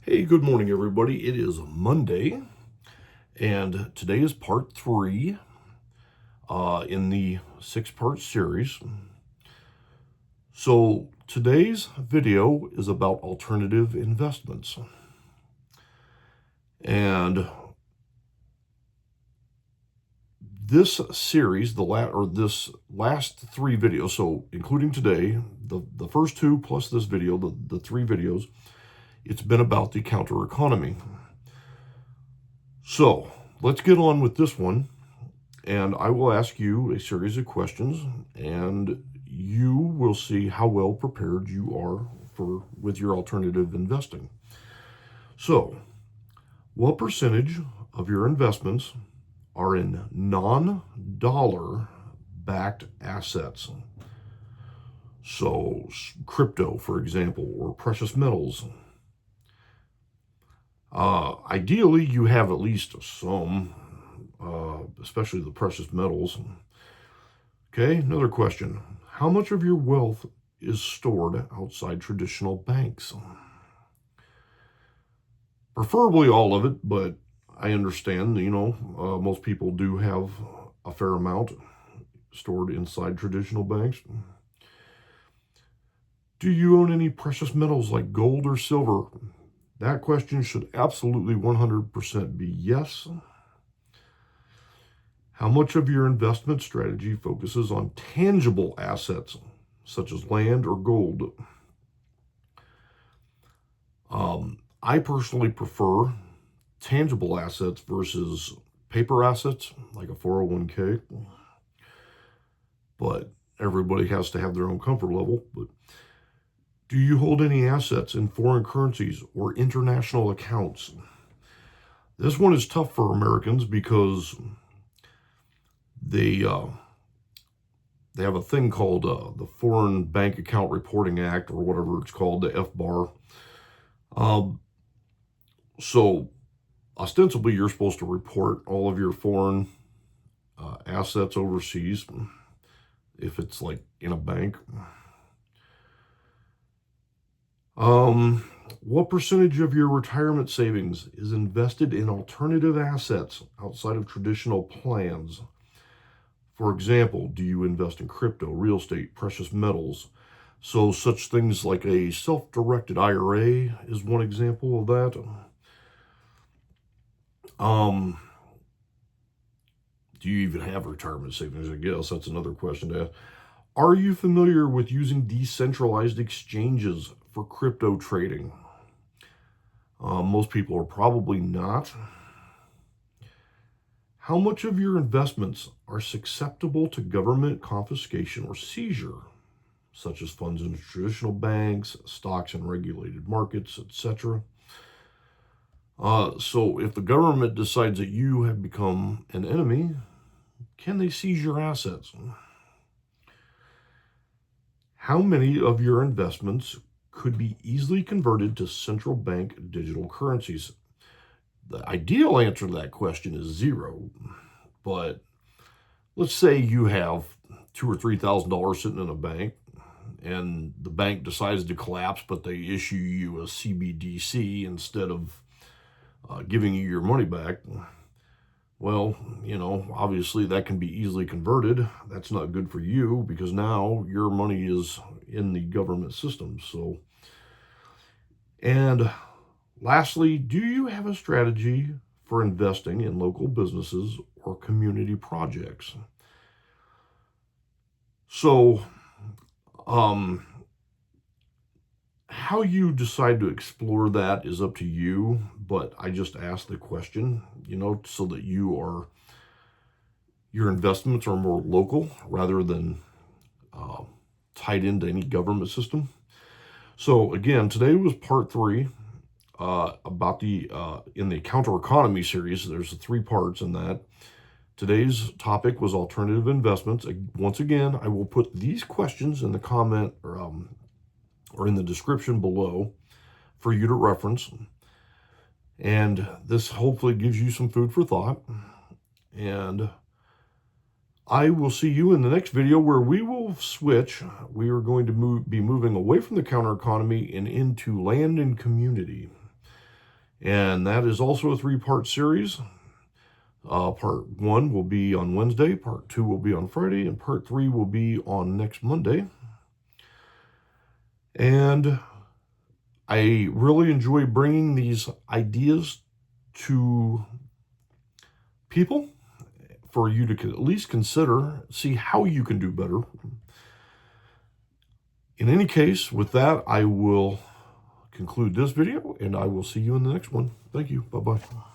Hey, good morning, everybody. It is Monday, and today is part three in the six-part series. So today's video is about alternative investments. And this series, this last three videos, so including today, the first two plus this video, the three videos, it's been about the counter economy. So let's get on with this one. And I will ask you a series of questions, and you will see how well prepared you are with your alternative investing. So, what percentage of your investments are in non-dollar backed assets? So, crypto, for example, or precious metals. Ideally, you have at least some, especially the precious metals. Okay, another question. How much of your wealth is stored outside traditional banks? Preferably all of it, but I understand, most people do have a fair amount stored inside traditional banks. Do you own any precious metals like gold or silver? That question should absolutely 100% be yes. How much of your investment strategy focuses on tangible assets, such as land or gold? I personally prefer tangible assets versus paper assets, like a 401k. But everybody has to have their own comfort level. But do you hold any assets in foreign currencies or international accounts? This one is tough for Americans because they have a thing called the Foreign Bank Account Reporting Act, or whatever it's called, the FBAR. So ostensibly, you're supposed to report all of your foreign assets overseas if it's like in a bank. What percentage of your retirement savings is invested in alternative assets outside of traditional plans? For example, do you invest in crypto, real estate, precious metals? So such things like a self-directed IRA is one example of that. Do you even have retirement savings? I guess that's another question to ask. Are you familiar with using decentralized exchanges for crypto trading? Most people are probably not. How much of your investments are susceptible to government confiscation or seizure, such as funds in traditional banks, stocks in regulated markets, etc.? So if the government decides that you have become an enemy, can they seize your assets? How many of your investments could be easily converted to central bank digital currencies? The ideal answer to that question is zero. But let's say you have $2,000 or $3,000 sitting in a bank, and the bank decides to collapse, but they issue you a CBDC instead of giving you your money back. Well, obviously that can be easily converted. That's not good for you because now your money is in the government system. And lastly, do you have a strategy for investing in local businesses or community projects? So, how you decide to explore that is up to you, but I just asked the question, so that your investments are more local rather than tied into any government system. So again, today was part three about in the counter economy series. There's 3 parts in that. Today's topic was alternative investments. Once again, I will put these questions in the comment or in the description below for you to reference. And this hopefully gives you some food for thought. And I will see you in the next video where we will switch. We are going to be moving away from the counter economy and into land and community. And that is also a 3-part series. Part 1 will be on Wednesday, Part 2 will be on Friday, and Part 3 will be on next Monday. And I really enjoy bringing these ideas to people for you to at least consider, see how you can do better. In any case, with that, I will conclude this video, and I will see you in the next one. Thank you. Bye-bye.